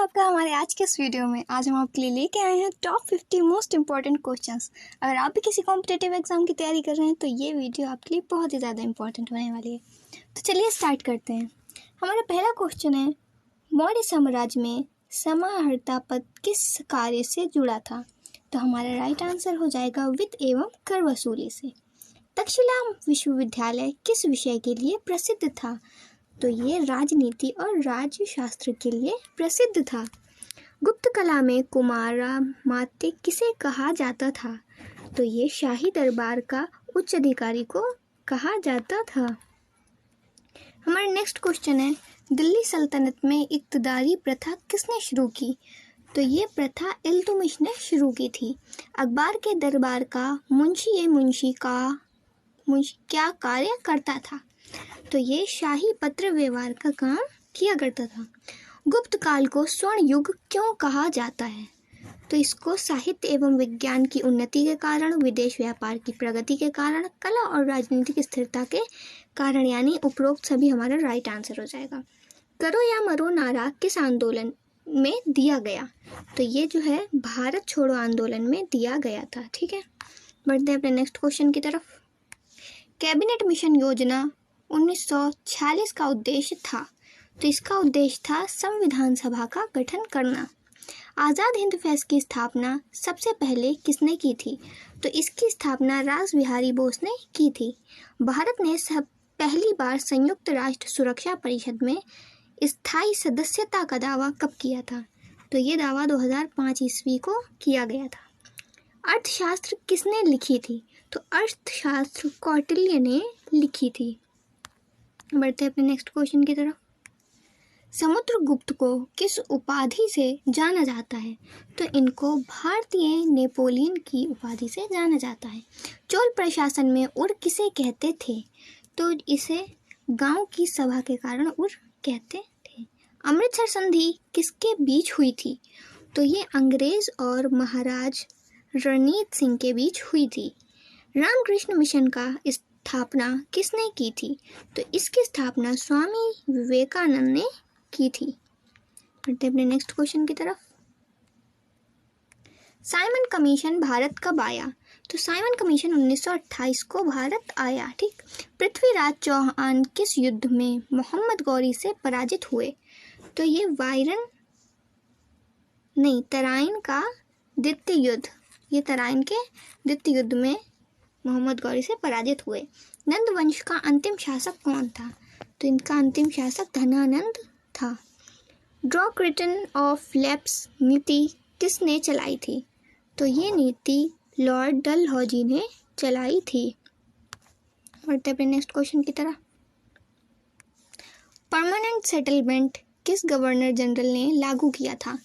आपका हमारे आज के इस वीडियो में। आज हम आपके लिए लेके आए हैं टॉप 50 मोस्ट इंपॉर्टेंट क्वेश्चंस। अगर आप भी किसी कॉम्पिटिटिव एग्जाम की तैयारी कर रहे हैं तो ये वीडियो आपके लिए बहुत ही ज़्यादा इंपॉर्टेंट होने वाली है। तो चलिए स्टार्ट करते हैं। हमारा पहला क्वेश्चन है, मौर्य साम्राज्य में समाहर्ता पद किस कार्य से जुड़ा था? तो हमारा राइट आंसर हो जाएगा वित्त एवं कर वसूली से। तक्षशिला विश्वविद्यालय किस विषय के लिए प्रसिद्ध था? तो ये राजनीति और राज्यशास्त्र के लिए प्रसिद्ध था। गुप्त कला में कुमारा मात्य किसे कहा जाता था? तो ये शाही दरबार का उच्च अधिकारी को कहा जाता था। हमारा नेक्स्ट क्वेश्चन है, दिल्ली सल्तनत में इक्तदारी प्रथा किसने शुरू की? तो ये प्रथा इल्तुमिश ने शुरू की थी। अकबर के दरबार का मुंशी क्या कार्य करता था? तो ये शाही पत्र व्यवहार का काम किया करता था। गुप्त काल को स्वर्ण युग क्यों कहा जाता है? तो इसको साहित्य एवं विज्ञान की उन्नति के कारण, विदेश व्यापार की प्रगति के कारण, कला और राजनीतिक स्थिरता के कारण, यानी उपरोक्त सभी हमारा राइट आंसर हो जाएगा। करो या मरो नारा किस आंदोलन में दिया गया? तो ये जो है भारत छोड़ो आंदोलन में दिया गया था। ठीक है, बढ़ते हैं अपने नेक्स्ट क्वेश्चन की तरफ। कैबिनेट मिशन योजना 1946 का उद्देश्य था? तो इसका उद्देश्य था संविधान सभा का गठन करना। आज़ाद हिंद फौज की स्थापना सबसे पहले किसने की थी? तो इसकी स्थापना रास बिहारी बोस ने की थी। भारत ने पहली बार संयुक्त राष्ट्र सुरक्षा परिषद में स्थायी सदस्यता का दावा कब किया था? तो ये दावा 2005 ईस्वी को किया गया था। अर्थशास्त्र किसने लिखी थी? तो अर्थशास्त्र कौटिल्य ने लिखी थी। बढ़ते हैं अपने नेक्स्ट क्वेश्चन की तरफ। समुद्रगुप्त को किस उपाधि से जाना जाता है? तो इनको भारतीय नेपोलियन की उपाधि से जाना जाता है। चोल प्रशासन में उर किसे कहते थे? तो इसे गांव की सभा के कारण उर कहते थे। अमृतसर संधि किसके बीच हुई थी? तो ये अंग्रेज और महाराज रणजीत सिंह के बीच हुई थी। रामकृष्ण मिशन का स्थापना किसने की थी? तो इसकी स्थापना स्वामी विवेकानंद ने की थी। बढ़ते अपने नेक्स्ट क्वेश्चन की तरफ। साइमन कमीशन भारत कब आया? तो साइमन कमीशन 1928 को भारत आया। ठीक। पृथ्वीराज चौहान किस युद्ध में मोहम्मद गौरी से पराजित हुए? तो ये तराइन का द्वितीय युद्ध, ये तराइन के द्वितीय युद्ध में मोहम्मद गौरी से पराजित हुए। नंद वंश का अंतिम शासक कौन था? तो इनका अंतिम शासक धनानंद था। ड्रॉक्रिटन ऑफ लैप्स नीति किसने चलाई थी? तो ये नीति लॉर्ड डलहौजी ने चलाई थी। बढ़ते अपने नेक्स्ट क्वेश्चन की तरफ। परमानेंट सेटलमेंट किस गवर्नर जनरल ने लागू किया था?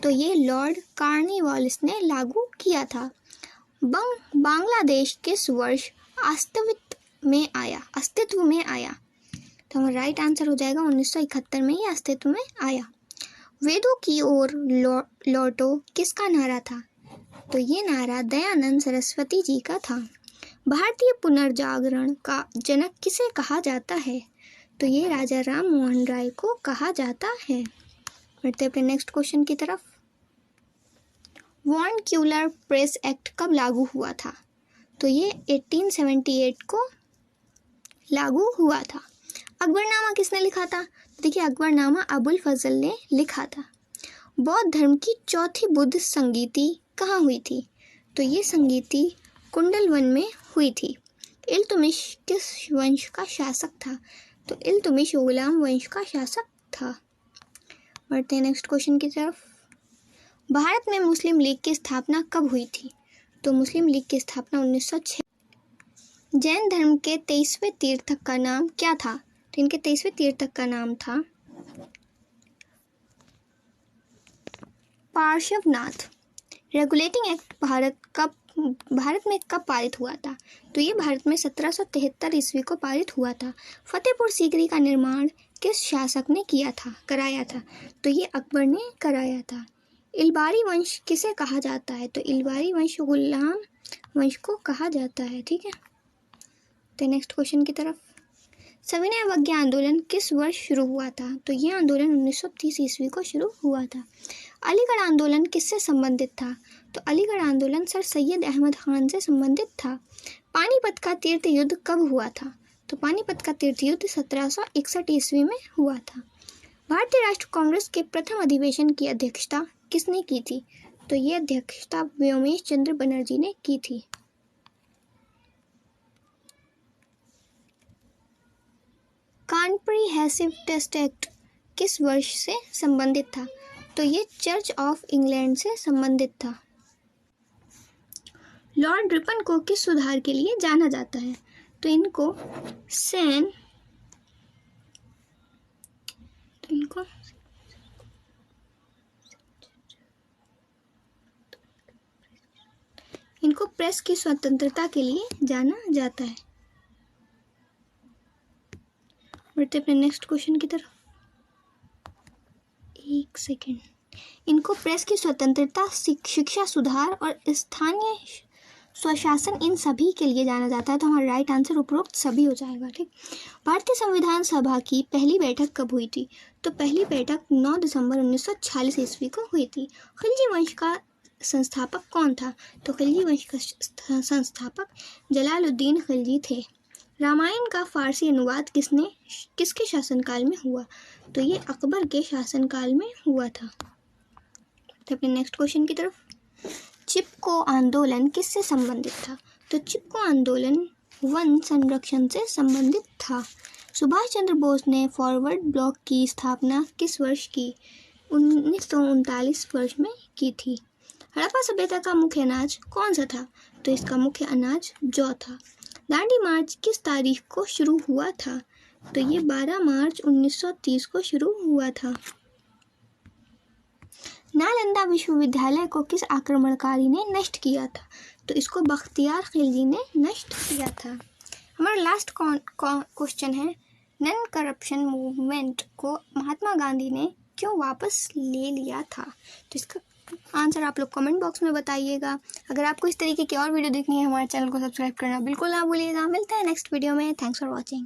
तो ये लॉर्ड कॉर्नवालिस ने लागू किया था। बांग्लादेश किस वर्ष अस्तित्व में आया? तो हमारा राइट आंसर हो जाएगा 1971 में ये अस्तित्व में आया। वेदों की ओर लौटो किसका नारा था? तो ये नारा दयानंद सरस्वती जी का था। भारतीय पुनर्जागरण का जनक किसे कहा जाता है? तो ये राजा राम मोहन राय को कहा जाता है। बढ़ते अपने नेक्स्ट क्वेश्चन की तरफ। वर्नाक्यूलर प्रेस एक्ट कब लागू हुआ था? तो ये 1878 को लागू हुआ था। अकबरनामा किसने लिखा था? देखिए, अकबरनामा अबुल फजल ने लिखा था। बौद्ध धर्म की चौथी बुद्ध संगीति कहाँ हुई थी? तो ये संगीति कुंडलवन में हुई थी। इल्तुमिश किस वंश का शासक था? तो इल्तुमिश गुलाम वंश का शासक था। बढ़ते हैं नेक्स्ट क्वेश्चन की तरफ। भारत में मुस्लिम लीग की स्थापना कब हुई थी? तो मुस्लिम लीग की स्थापना 1906। जैन धर्म के 23वें तीर्थक का नाम क्या था? तो इनके 23वें तीर्थक का नाम था पार्श्वनाथ। रेगुलेटिंग एक्ट भारत में कब पारित हुआ था? तो ये भारत में 1773 ईस्वी को पारित हुआ था। फतेहपुर सीकरी का निर्माण किस शासक ने कराया था? तो ये अकबर ने कराया था। इलबारी वंश किसे कहा जाता है? तो इलबारी वंश गुलाम वंश को कहा जाता है। ठीक है, तो नेक्स्ट क्वेश्चन की तरफ। सविनय अवज्ञा आंदोलन किस वर्ष शुरू हुआ था? तो ये आंदोलन 1930 ईस्वी को शुरू हुआ था। अलीगढ़ आंदोलन किससे संबंधित था? तो अलीगढ़ आंदोलन सर सैयद अहमद खान से संबंधित था। पानीपत का तीर्थ युद्ध कब हुआ था? तो पानीपत का तीर्थ युद्ध 1761 ईस्वी में हुआ था। भारतीय राष्ट्रीय कांग्रेस के प्रथम अधिवेशन की अध्यक्षता किसने की थी? तो ये अध्यक्षता व्योमेश चंद्र बनर्जी ने की थी। कॉम्प्रिहेंसिव टेस्ट एक्ट किस वर्ष से संबंधित था? तो ये चर्च ऑफ इंग्लैंड से संबंधित था। लॉर्ड रिपन को किस सुधार के लिए जाना जाता है? तो इनको प्रेस की स्वतंत्रता के लिए जाना जाता है। बढ़ते अपने नेक्स्ट क्वेश्चन की तरफ। एक सेकेंड। इनको प्रेस की स्वतंत्रता, शिक्षा सुधार और स्थानीय स्वशासन, इन सभी के लिए जाना जाता है। तो हमारा राइट आंसर उपरोक्त सभी हो जाएगा। ठीक। भारतीय संविधान सभा की पहली बैठक कब हुई थी? तो पहली बैठक 9 दिसंबर 1946 ईस्वी को हुई थी। खिलजी वंश का संस्थापक कौन था? तो खिलजी वंश का संस्थापक जलालुद्दीन खिलजी थे। रामायण का फारसी अनुवाद किसके शासनकाल में हुआ? तो ये अकबर के शासनकाल में हुआ था। तो अपने नेक्स्ट क्वेश्चन की तरफ। चिपको आंदोलन किससे संबंधित था? तो चिपको आंदोलन वन संरक्षण से संबंधित था। सुभाष चंद्र बोस ने फॉरवर्ड ब्लॉक की स्थापना किस वर्ष की? 1939 वर्ष में की थी। हड़प्पा सभ्यता का मुख्य अनाज कौन सा था? तो इसका मुख्य अनाज जौ था। दांडी मार्च किस तारीख को शुरू हुआ था? तो ये 12 मार्च 1930 को शुरू हुआ था। नालंदा विश्वविद्यालय को किस आक्रमणकारी ने नष्ट किया था? तो इसको बख्तियार खिलजी ने नष्ट किया था। हमारा लास्ट क्वेश्चन है, नॉन करप्शन मूवमेंट को महात्मा गांधी ने क्यों वापस ले लिया था? तो इसका आंसर आप लोग कमेंट बॉक्स में बताइएगा। अगर आपको इस तरीके की और वीडियो देखनी है, हमारे चैनल को सब्सक्राइब करना बिल्कुल ना भूलिएगा। मिलते हैं नेक्स्ट वीडियो में। Thanks for watching.